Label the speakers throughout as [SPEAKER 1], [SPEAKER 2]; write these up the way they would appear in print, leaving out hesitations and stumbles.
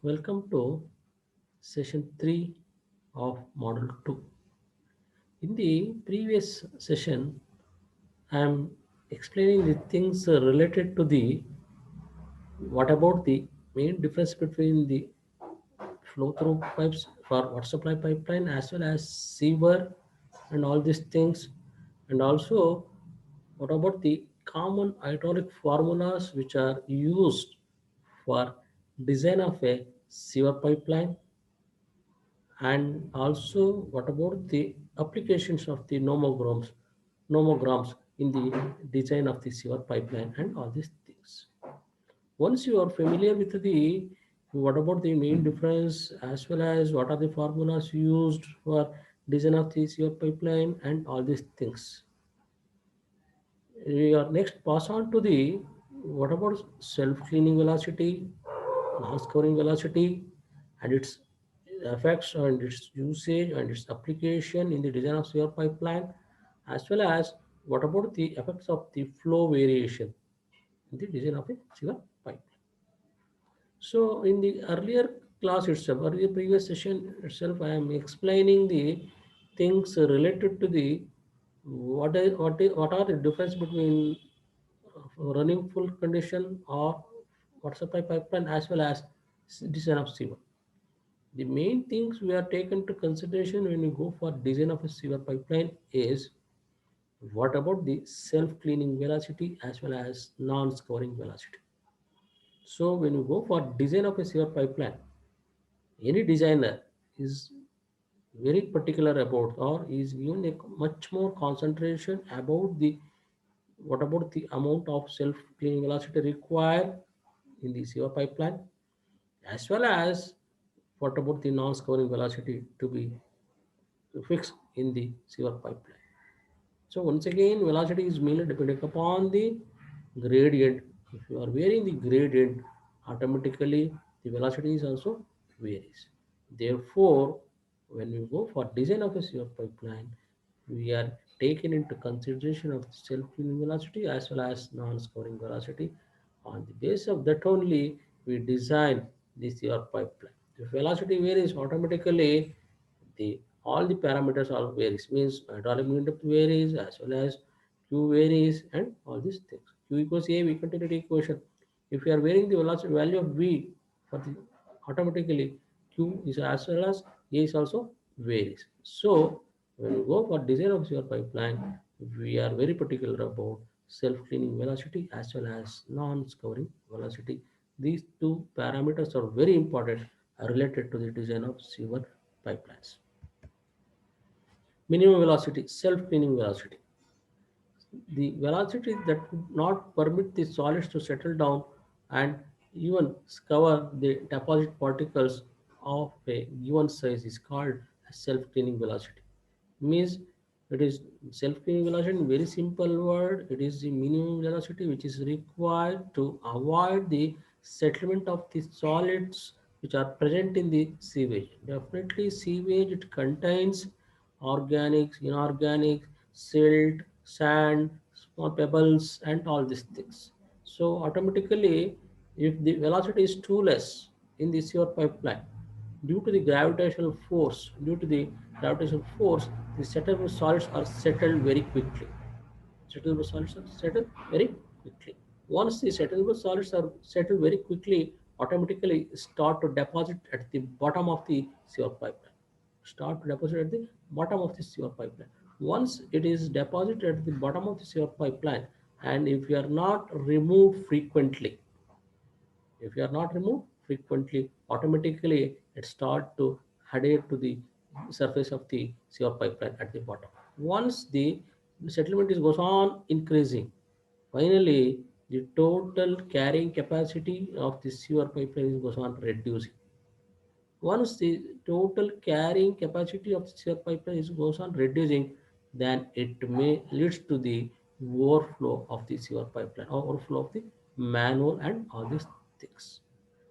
[SPEAKER 1] Welcome to session 3 of model 2. In the previous session, I am explaining the things related to the what about the main difference between the flow through pipes for water supply pipeline as well as sewer and all these things, and also what about the common hydraulic formulas which are used for design of a sewer pipeline, and also what about the applications of the nomograms in the design of the sewer pipeline and all these things. Once you are familiar with the what about the main difference as well as what are the formulas used for design of the sewer pipeline and all these things, we are next pass on to the what about self-cleaning velocity, non-scoring velocity, and its effects and its usage and its application in the design of sewer pipeline, as well as what about the effects of the flow variation in the design of a sewer pipeline. So in the earlier class itself, or the previous session itself, I am explaining the things related to the what are the difference between running full condition or water supply pipeline as well as design of sewer. The main things we are taken to consideration when we go for design of a sewer pipeline is what about the self-cleaning velocity as well as non-scouring velocity. So when you go for design of a sewer pipeline, any designer is very particular about or is given a much more concentration about the what about the amount of self-cleaning velocity required in the sewer pipeline, as well as what about the non-scouring velocity to be fixed in the sewer pipeline. So once again, velocity is mainly dependent upon the gradient. If you are varying the gradient, automatically the velocity is also varies. Therefore, when we go for design of a sewer pipeline, we are taken into consideration of self-cleaning velocity as well as non-scouring velocity. On the basis of that only, we design the sewer pipeline. If velocity varies automatically, the all the parameters all varies means hydraulic mean depth varies as well as q varies and all these things. Q equals a v continuity equation. If you are varying the velocity value of v for the automatically q is as well as a is also varies. So when you go for design of your pipeline, we are very particular about self-cleaning velocity as well as non-scouring velocity. These two parameters are very important related to the design of sewer pipelines. Minimum velocity, self-cleaning velocity. The velocity that would not permit the solids to settle down and even cover the deposit particles of a given size is called self-cleaning velocity. Means it is self-cleaning velocity in very simple word. It is the minimum velocity which is required to avoid the settlement of the solids which are present in the sewage. Definitely, sewage it contains organics, inorganic, silt, sand, small pebbles, and all these things. So automatically, if the velocity is too less in the sewer pipeline, due to the gravitational force, the settled solids are settled very quickly. Settled solids are settled very quickly. Once the settled solids are settled very quickly, automatically start to deposit at the bottom of the sewer pipeline. Start to deposit at the bottom of the sewer pipeline. Once it is deposited at the bottom of the sewer pipeline, and if you are not removed frequently, if you are not removed frequently, automatically it start to adhere to the surface of the sewer pipeline at the bottom. Once the settlement is goes on increasing, finally the total carrying capacity of the sewer pipeline goes on reducing. Once the total carrying capacity of the sewer pipeline is goes on reducing, then it may leads to the overflow of the sewer pipeline, or overflow of the manhole and all these things.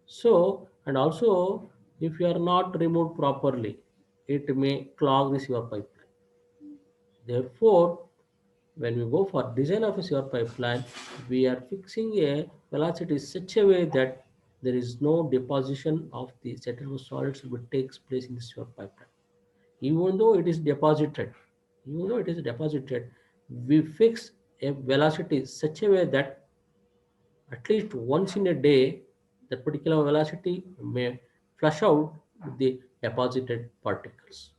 [SPEAKER 1] So, and also if you are not removed properly, it may clog the sewer pipeline. Therefore, when we go for design of a sewer pipeline, we are fixing a velocity such a way that There is no deposition of the settled solids which takes place in the sewer pipeline. Even though it is deposited, even though it is deposited, we fix a velocity such a way that at least once in a day, that particular velocity may flush out the deposited particles.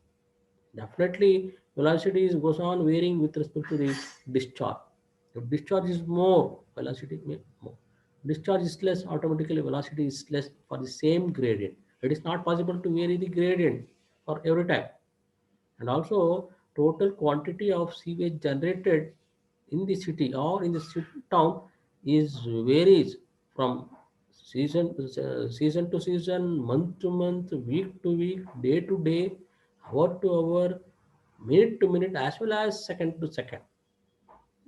[SPEAKER 1] Definitely, velocity goes on varying with respect to the discharge. If discharge is more, velocity may more. Discharge is less, automatically velocity is less for the same gradient. It is not possible to vary the gradient for every time. And also, total quantity of sewage generated in the city or in the town is varies from season to season, month to month, week to week, day to day, hour to hour, minute to minute, as well as second to second.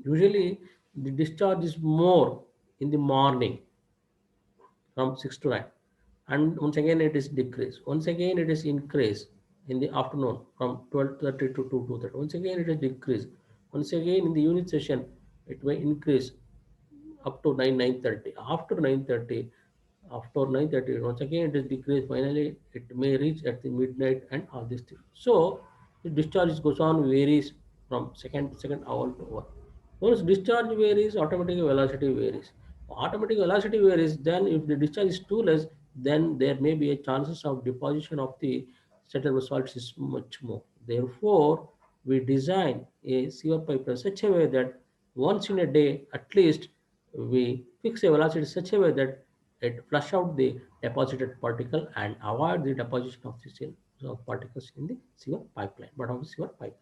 [SPEAKER 1] Usually, the discharge is more in the morning from 6 to 9, and once again it is decreased, once again it is increased in the afternoon from 12:30 to 2:30, once again it is decreased, once again in the unit session it may increase up to 9:30. After 9:30, after 9:30 once again it is decreased, finally it may reach at the midnight and all these things. So the discharge goes on varies from second to second, hour to hour. Once discharge varies, automatic velocity varies. Automatic velocity varies, then if the discharge is too less, then there may be a chances of deposition of the settled salts is much more. Therefore, we design a sewer pipe in such a way that once in a day at least we fix a velocity such a way that it flush out the deposited particle and avoid the deposition of the particles in the sewer pipeline, but of the sewer pipeline.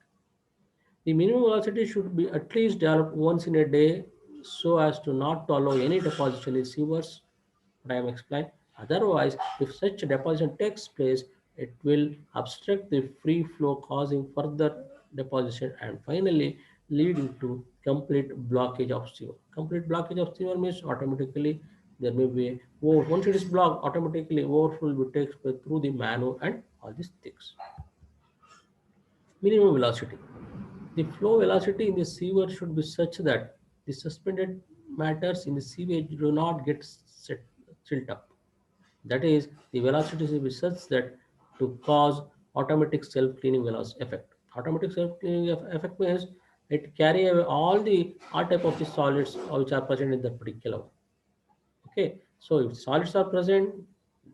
[SPEAKER 1] The minimum velocity should be at least developed once in a day so as to not to allow any deposition in sewers, what I am explaining. Otherwise, if such deposition takes place, it will obstruct the free flow, causing further deposition and finally leading to complete blockage of sewer. Complete blockage of sewer means automatically there may be once it is blocked, automatically overflow will take place through the manhole and all these things. Minimum velocity. The flow velocity in the sewer should be such that the suspended matters in the sewage do not get silt up. That is, the velocity should be such that to cause automatic self-cleaning velocity effect. Automatic self-cleaning effect means it carry away all type of the solids which are present in that particular one. Okay, so if solids are present,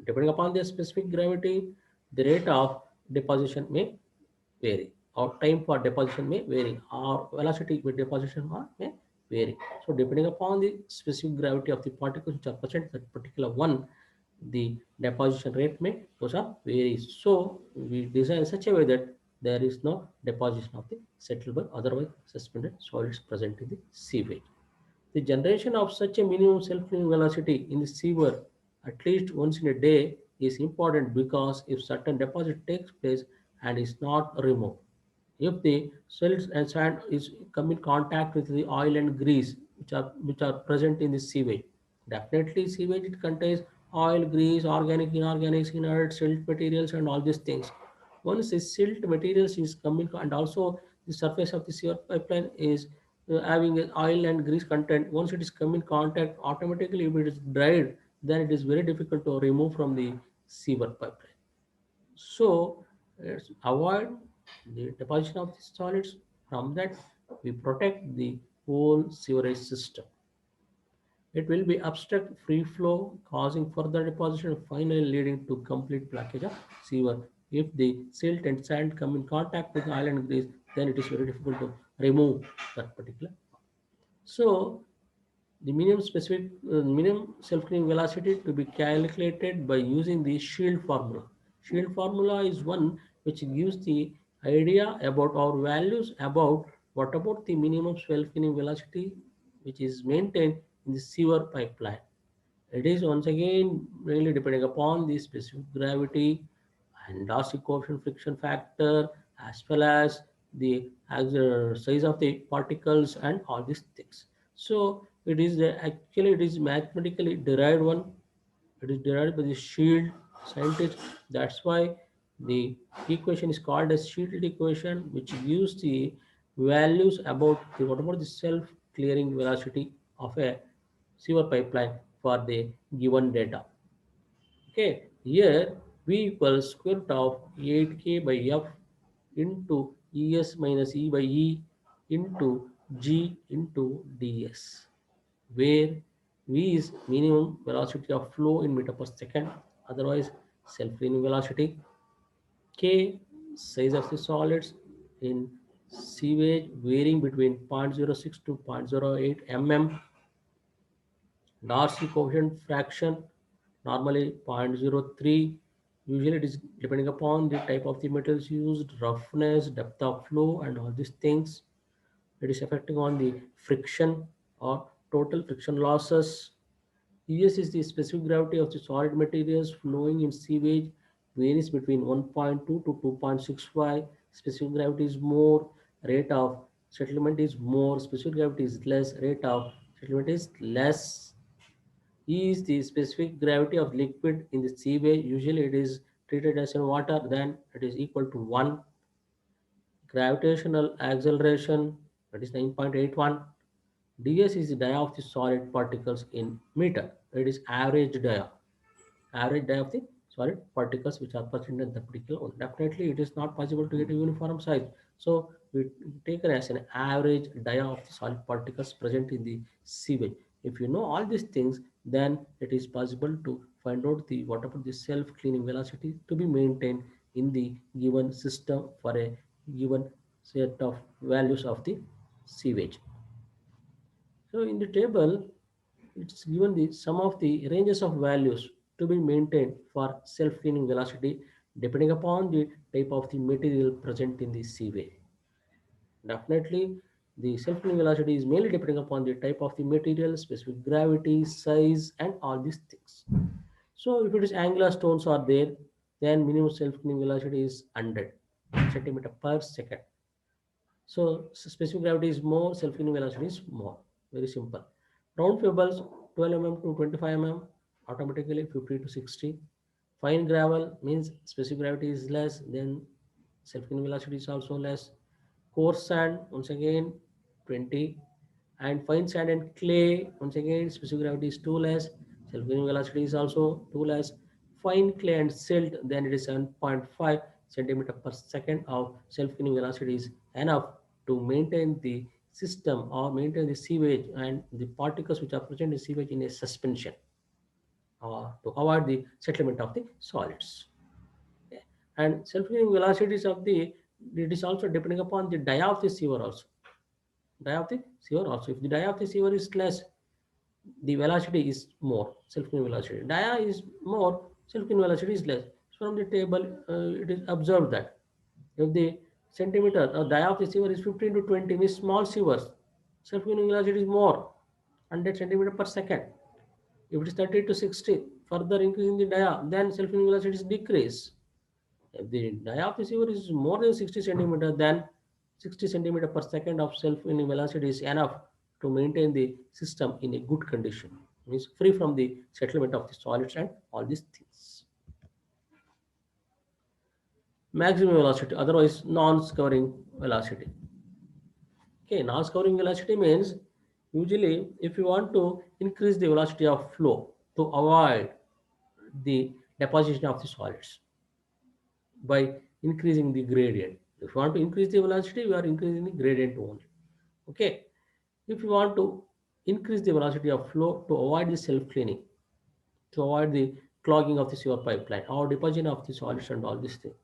[SPEAKER 1] depending upon their specific gravity, the rate of deposition may vary, or time for deposition may vary, or velocity with deposition may vary. So depending upon the specific gravity of the particles which are present that particular one, the deposition rate may goes up varies. So we design such a way that there is no deposition of the settled but otherwise suspended solids present in the sewage. The generation of such a minimum self-cleaning velocity in the sewer at least once in a day is important because if certain deposit takes place and is not removed, if the silt and sand is come in contact with the oil and grease which are present in the sewage, definitely sewage it contains oil, grease, organic, inorganic, inert, silt materials, and all these things. Once the silt materials is coming, and also the surface of the sewer pipeline is having an oil and grease content. Once it is come in contact, automatically if it is dried, then it is very difficult to remove from the sewer pipeline. So let's avoid the deposition of the solids. From that, we protect the whole sewerage system. It will be obstruct free flow, causing further deposition, finally leading to complete blockage of sewer. If the silt and sand come in contact with oil and grease, then it is very difficult to remove that particular. So the minimum self-cleaning velocity to be calculated by using the shield formula. Shield formula is one which gives the idea about our values about what about the minimum self-cleaning velocity which is maintained in the sewer pipeline. It is once again really depending upon the specific gravity and elastic coefficient friction factor as well as the size of the particles and all these things. So it is actually it is mathematically derived one. It is derived by the shield scientist. That's why the equation is called as shield equation, which gives the values about the what about the self clearing velocity of a sewer pipeline for the given data. Okay, here V equals square root of 8K by F into ES minus E by E into G into ds, where V is minimum velocity of flow in meter per second, otherwise self-cleaning velocity. K, size of the solids in sewage varying between 0.06 to 0.08 mm. Darcy coefficient fraction, normally 0.03. Usually it is depending upon the type of the metals used, roughness, depth of flow, and all these things. It is affecting on the friction or total friction losses. ES is the specific gravity of the solid materials flowing in sewage, varies between 1.2 to 2.65. Specific gravity is more, rate of settlement is more, specific gravity is less, rate of settlement is less. E is the specific gravity of liquid in the sewage. Usually it is treated as in water, then it is equal to 1. Gravitational acceleration, that is 9.81. ds is the dia of the solid particles in meter. It is average die of the solid particles which are present in the particular one. Definitely, it is not possible to get a uniform size. So we take it as an average die of the solid particles present in the sewage. If you know all these things, then it is possible to find out the whatever the self-cleaning velocity to be maintained in the given system for a given set of values of the sewage. So in the table, it's given the sum of the ranges of values to be maintained for self-cleaning velocity depending upon the type of the material present in the seaway. Definitely, the self-cleaning velocity is mainly depending upon the type of the material, specific gravity, size, and all these things. So if it is angular stones are there, then minimum self-cleaning velocity is 100 centimeter per second. So specific gravity is more, self-cleaning velocity is more. Very simple. Round pebbles 12 mm to 25 mm, automatically 50 to 60. Fine gravel means specific gravity is less, then self-cleaning velocity is also less. Coarse sand, once again 20. And fine sand and clay, once again specific gravity is too less, self-cleaning velocity is also too less. Fine clay and silt, then it is 7.5 centimeter per second of self-cleaning velocity is enough to maintain the system or maintain the sewage and the particles which are present in sewage in a suspension or to avoid the settlement of the solids. Okay. And self-cleaning velocities of the, it is also depending upon the dia of the sewer also. Dia of the sewer also. If the dia of the sewer is less, the velocity is more, self-cleaning velocity. Dia is more, self-cleaning velocity is less. So from the table, it is observed that if the centimeter or dia of the sewer is 15 to 20, means small sewers, self-cleaning velocity is more, 100 centimeter per second. If it is 30 to 60, further increasing the dia, then self-cleaning velocity is decrease. If the dia of the sewer is more than 60 centimeter, then 60 centimeter per second of self-cleaning velocity is enough to maintain the system in a good condition. Means free from the settlement of the solids and all these things. Maximum velocity, otherwise non-scouring velocity. Okay, non-scouring velocity means usually if you want to increase the velocity of flow to avoid the deposition of the solids by increasing the gradient. If you want to increase the velocity, you are increasing the gradient only. Okay. If you want to increase the velocity of flow to avoid the self-cleaning, to avoid the clogging of the sewer pipeline or deposition of the solids and all these things,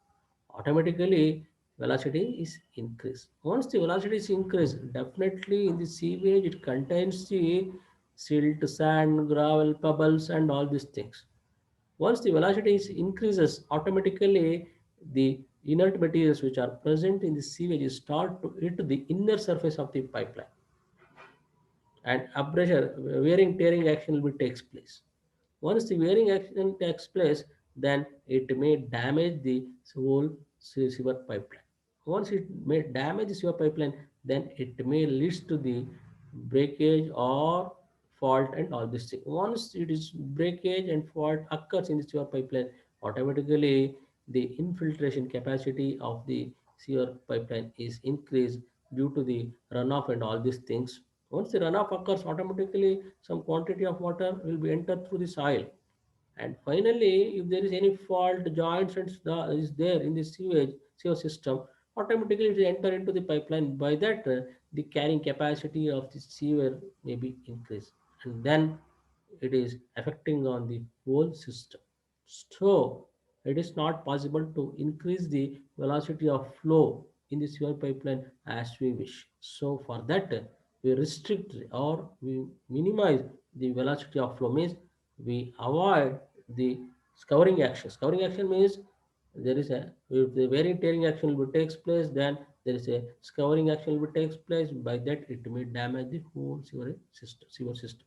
[SPEAKER 1] automatically velocity is increased. Once the velocity is increased, definitely in the sewage it contains the silt, sand, gravel, pebbles and all these things. Once the velocity is increases, automatically the inert materials which are present in the sewage start to hit the inner surface of the pipeline and abrasion, wearing tearing action will takes place. Once the wearing action takes place, then it may damage the whole sewer pipeline. Once it may damage the sewer pipeline, then it may leads to the breakage or fault and all this thing. Once it is breakage and fault occurs in the sewer pipeline, automatically the infiltration capacity of the sewer pipeline is increased due to the runoff and all these things. Once the runoff occurs, automatically some quantity of water will be entered through the soil And finally, if there is any fault, joints and is there in the sewer system, automatically it will enter into the pipeline. By that, the carrying capacity of the sewer may be increased, and then it is affecting on the whole system. So, it is not possible to increase the velocity of flow in the sewer pipeline as we wish. So, for that, we restrict or we minimize the velocity of flow, means we avoid the scouring action. Scouring action means there is a, if the wearing tearing action will takes place, then there is a scouring action will takes place. By that, it may damage the whole sewer system. Sewer system.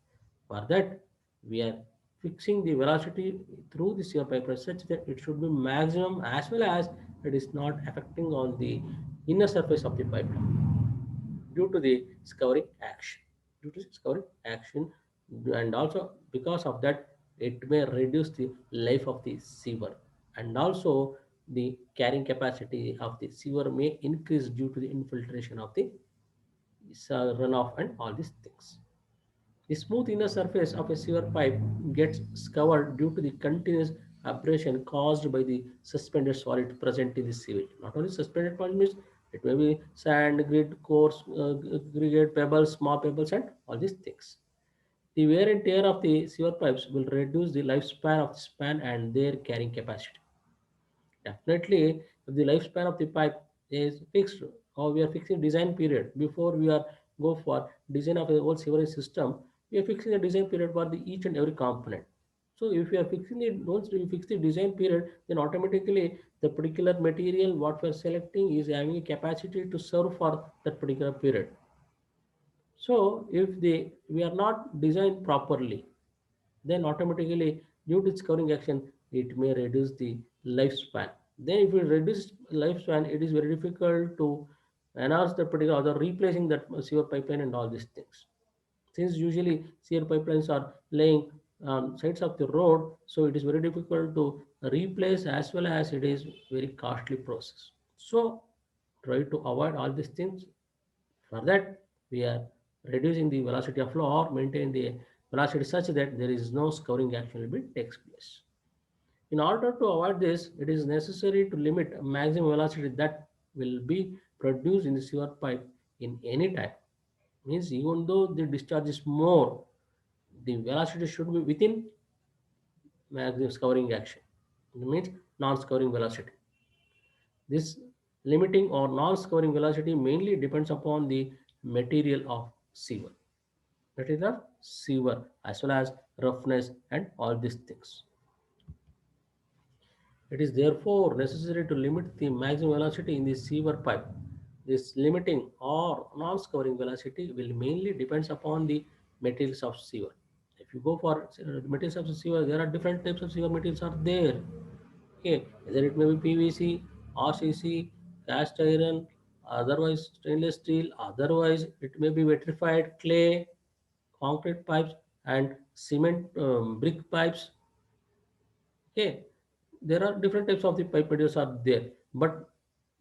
[SPEAKER 1] For that, we are fixing the velocity through the sewer pipeline such that it should be maximum as well as it is not affecting on the inner surface of the pipeline due to the scouring action. Due to scouring action, and also because of that, it may reduce the life of the sewer, and also the carrying capacity of the sewer may increase due to the infiltration of the runoff and all these things. The smooth inner surface of a sewer pipe gets scoured due to the continuous abrasion caused by the suspended solid present in the sewage. Not only suspended solid means it may be sand, grit, coarse, aggregate pebbles, small pebbles, and all these things. The wear and tear of the sewer pipes will reduce the lifespan of the span and their carrying capacity. Definitely, if the lifespan of the pipe is fixed, or we are fixing design period before we are go for design of a whole sewerage system, we are fixing the design period for the each and every component. So if we are fixing the once we fix the design period, then automatically the particular material what we are selecting is having a capacity to serve for that particular period. So if we are not designed properly, then automatically due to its covering action, it may reduce the lifespan. Then if we reduce lifespan, it is very difficult to enhance the particular or replacing that sewer pipeline and all these things. Since usually sewer pipelines are laying on sides of the road, so it is very difficult to replace as well as it is very costly process. So try to avoid all these things. For that, we are reducing the velocity of flow or maintain the velocity such that there is no scouring action will be takes place. In order to avoid this, it is necessary to limit maximum velocity that will be produced in the sewer pipe in any time. Means even though the discharge is more, the velocity should be within maximum scouring action. It means non-scouring velocity. This limiting or non-scouring velocity mainly depends upon the material of sewer. Material of sewer as well as roughness and all these things. It is therefore necessary to limit the maximum velocity in the sewer pipe. This limiting or non-scouring velocity will mainly depends upon the materials of sewer. If you go for materials of sewer, there are different types of sewer materials are there. Okay, whether it may be PVC, RCC, cast iron, otherwise stainless steel, otherwise it may be vitrified clay, concrete pipes, and cement brick pipes. Okay, there are different types of the pipe materials are there, but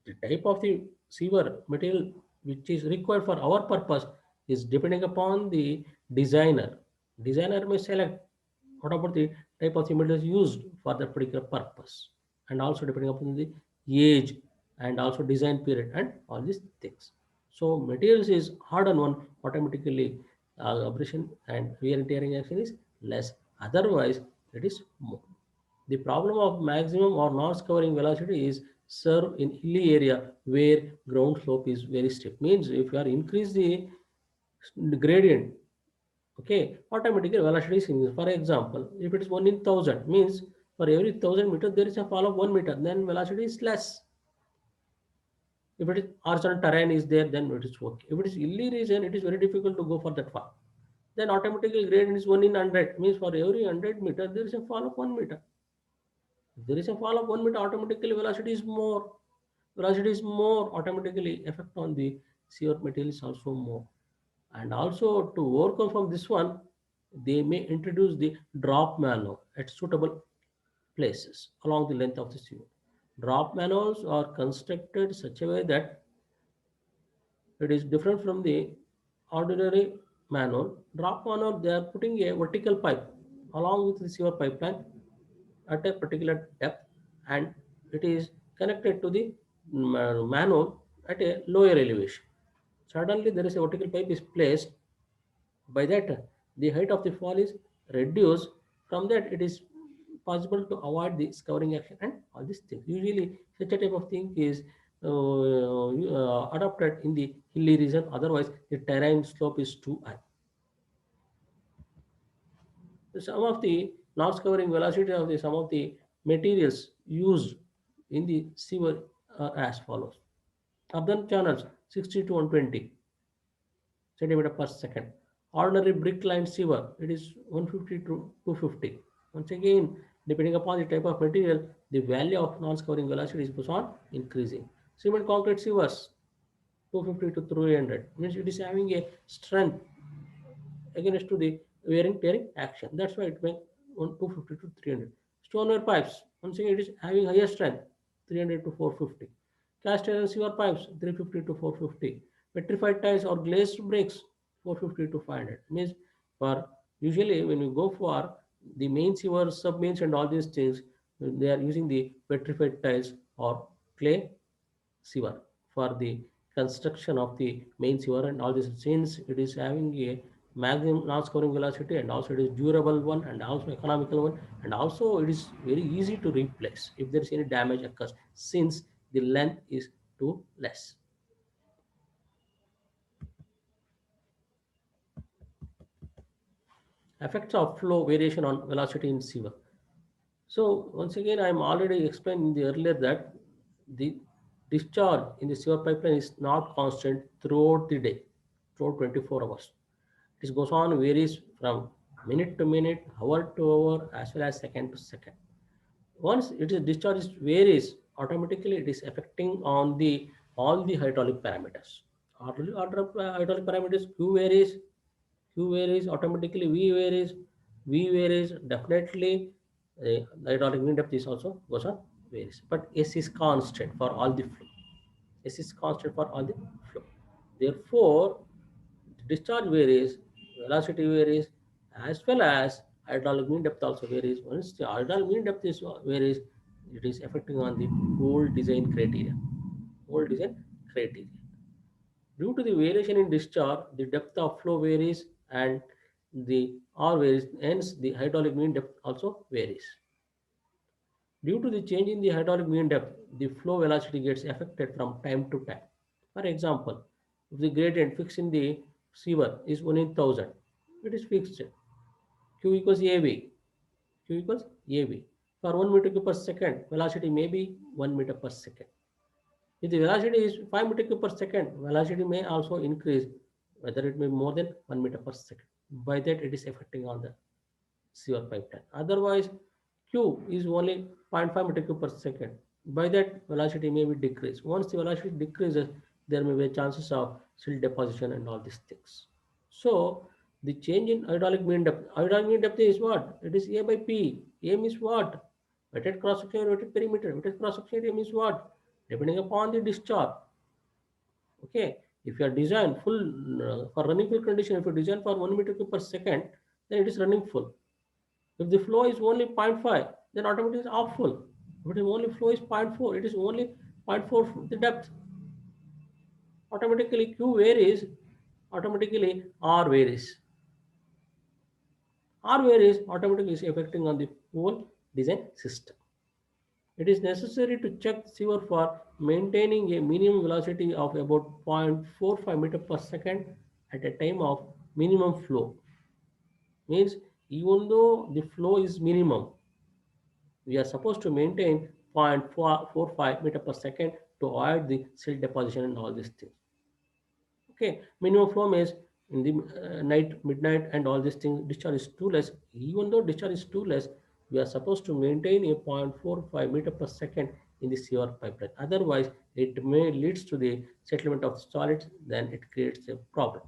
[SPEAKER 1] the type of the sewer material which is required for our purpose is depending upon the designer. Designer may select what about the type of the materials used for that particular purpose, and also depending upon the age and also design period and all these things. So materials is harder one automatically abrasion and wear and tearing action is less. Otherwise, it is more. The problem of maximum or non-covering velocity is served in hilly area where ground slope is very steep. Means if you are increase the gradient, okay, automatically velocity is increased. For example, if it is 1 in 1000, means for every 1000 meter there is a fall of 1 meter, then velocity is less. If it is horizontal terrain is there, then it is okay. If it is hilly region, it is very difficult to go for that fall. Then automatically gradient is 1 in 100, means for every 100 meter there is a fall of 1 meter. If there is a fall of 1 meter, automatically velocity is more. Velocity is more, automatically effect on the sewer material is also more. And also to overcome from this one, they may introduce the drop manhole at suitable places along the length of the sewer. Drop manholes are constructed such a way that it is different from the ordinary manhole. Drop manhole, they are putting a vertical pipe along with the sewer pipeline. at a particular depth, and it is connected to the manhole at a lower elevation. Suddenly there is a vertical pipe is placed. By that, the height of the fall is reduced. From that, it is possible to avoid the scouring action and all these things. Usually, such a type of thing is adopted in the hilly region. Otherwise, the terrain slope is too high. Some of the loss covering velocity of the some of the materials used in the sewer are as follows. Urban channels 60 to 120 centimeter per second. Ordinary brick lined sewer, it is 150 to 250. Once again, depending upon the type of material, the value of non-covering velocity is on increasing. Cement concrete sewers, 250 to 300, means it is having a strength against to the wearing tearing action. That's why it makes 250 to 300. Stoneware pipes, once again, it is having higher strength, 300 to 450. Cast iron sewer pipes, 350 to 450. Petrified tiles or glazed bricks, 450 to 500. Means for usually when you go for the main sewer, sub mains, and all these things, they are using the petrified tiles or clay sewer for the construction of the main sewer and all this, since it is having a maximum non-scoring velocity, and also it is durable one, and also economical one, and also it is very easy to replace if there is any damage occurs, since the length is too less. Effects of flow variation on velocity in sewer. So once again, I am already explained in the earlier that the discharge in the sewer pipeline is not constant throughout the day, throughout 24 hours. This goes on varies from minute to minute, hour to hour, as well as second to second. Once it is discharge varies, automatically it is affecting on the all the hydraulic parameters. Hydraulic parameters Q varies, Q varies automatically, V varies, V varies definitely. The hydraulic mean depth is also goes on varies, but S is constant for all the flow. S is constant for all the flow. Therefore, discharge varies, velocity varies, as well as hydraulic mean depth also varies. Once the hydraulic mean depth is varies, it is affecting on the whole design criteria. Whole design criteria. Due to the variation in discharge, the depth of flow varies and the R varies, hence the hydraulic mean depth also varies. Due to the change in the hydraulic mean depth, the flow velocity gets affected from time to time. For example, if the gradient fixed in the sewer is 1 in 1000, it is fixed. Q equals AV. Q equals AV. For 1 meter cube per second, velocity may be 1 meter per second. If the velocity is 5 meter cube per second, velocity may also increase, whether it may be more than 1 meter per second. By that, it is affecting on the sewer pipeline. Otherwise, Q is only 0.5 meter cube per second. By that, velocity may be decreased. Once the velocity decreases, there may be chances of silt deposition and all these things. So, the change in hydraulic mean depth. Hydraulic mean depth is what? It is A by P. A means what? Wetted cross section, wetted perimeter. Wetted cross section area means what? Depending upon the discharge. Okay, if you are designed full for running full condition, if you design for 1 meter cube per second, then it is running full. If the flow is only zero point 0.5, then automatically it is half full. If it is only flow is zero point 0.4, it is only 0.4 the depth. Automatically Q varies, automatically R varies. R varies automatically is affecting on the whole design system. It is necessary to check sewer for maintaining a minimum velocity of about 0.45 meter per second at a time of minimum flow. Means even though the flow is minimum, we are supposed to maintain 0.45 meter per second to avoid the silt deposition and all these things. Okay, minimum flow is in the night, midnight, and all these things. Discharge is too less. Even though discharge is too less, we are supposed to maintain a 0.45 meter per second in the sewer pipeline. Otherwise, it may leads to the settlement of solids. Then it creates a problem.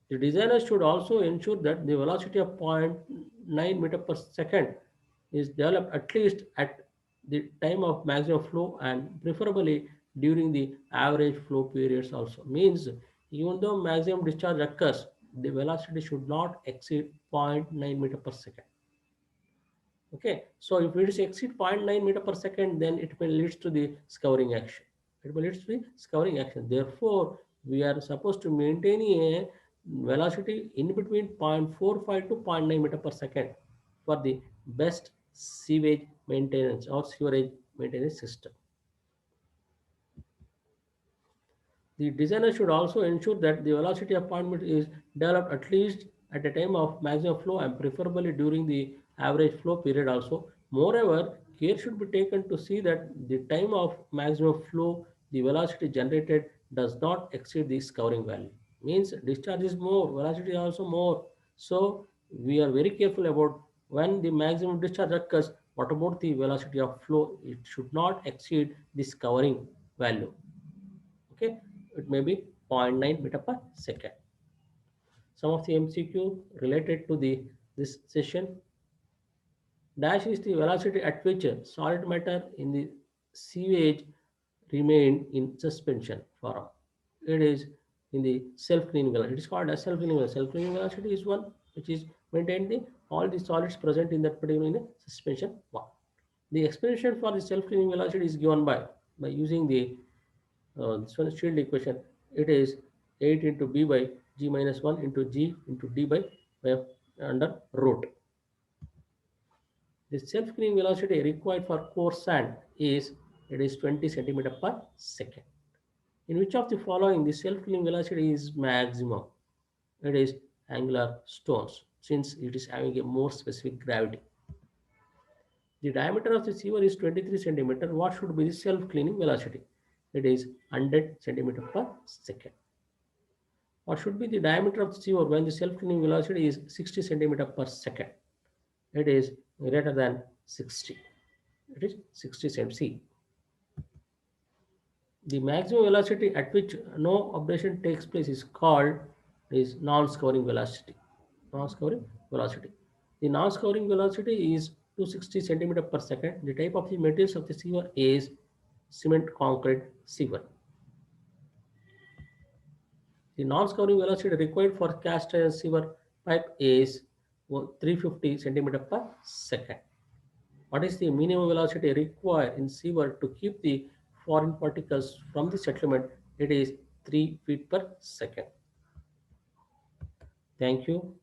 [SPEAKER 1] The designer should also ensure that the velocity of 0.9 meter per second is developed at least at the time of maximum flow, and preferably during the average flow periods also. Means even though maximum discharge occurs the velocity should not exceed zero point 0.9 meter per second. Okay, so if it is exceed zero point 0.9 meter per second, then it may leads to the scouring action. It will lead to the scouring action. Therefore, we are supposed to maintain a velocity in between 0.45 to zero point 0.9 meter per second for the best sewage maintenance or sewerage maintenance system. The designer should also ensure that the velocity appointment is developed at least at a time of maximum flow and preferably during the average flow period also. Moreover, care should be taken to see that the time of maximum flow, the velocity generated does not exceed the scouring value. Means discharge is more, velocity is also more. So we are very careful about when the maximum discharge occurs, what about the velocity of flow? It should not exceed the scouring value. Okay, it may be zero point 0.9 meter per second. Some of the MCQ related to the this session. Dash is the velocity at which solid matter in the sewage remain in suspension form. It is in the self-cleaning velocity. It is called as self-cleaning velocity. Self-cleaning velocity is one which is maintained the all the solids present in that particular in the suspension form. The explanation for the self-cleaning velocity is given by using the this one is shield equation. It is 8 into b by g minus 1 into g into d by under root. The self-cleaning velocity required for coarse sand is it is 20 centimeter per second. In which of the following the self-cleaning velocity is maximum? It is angular stones since it is having a more specific gravity. The diameter of the sewer is 23 centimeter. What should be the self-cleaning velocity? It is 100 centimeter per second. What should be the diameter of the sewer when the self-cleaning velocity is 60 centimeter per second? It is greater than 60. It is 60 cm. The maximum velocity at which no abrasion takes place is called is non-scouring velocity. Non-scouring velocity. The non-scouring velocity is 260 centimeter per second. The type of the materials of the sewer is cement concrete sewer. The non-scouring velocity required for cast iron sewer pipe is 350 centimeter per second. What is the minimum velocity required in sewer to keep the foreign particles from the settlement? It is 3 feet per second. Thank you.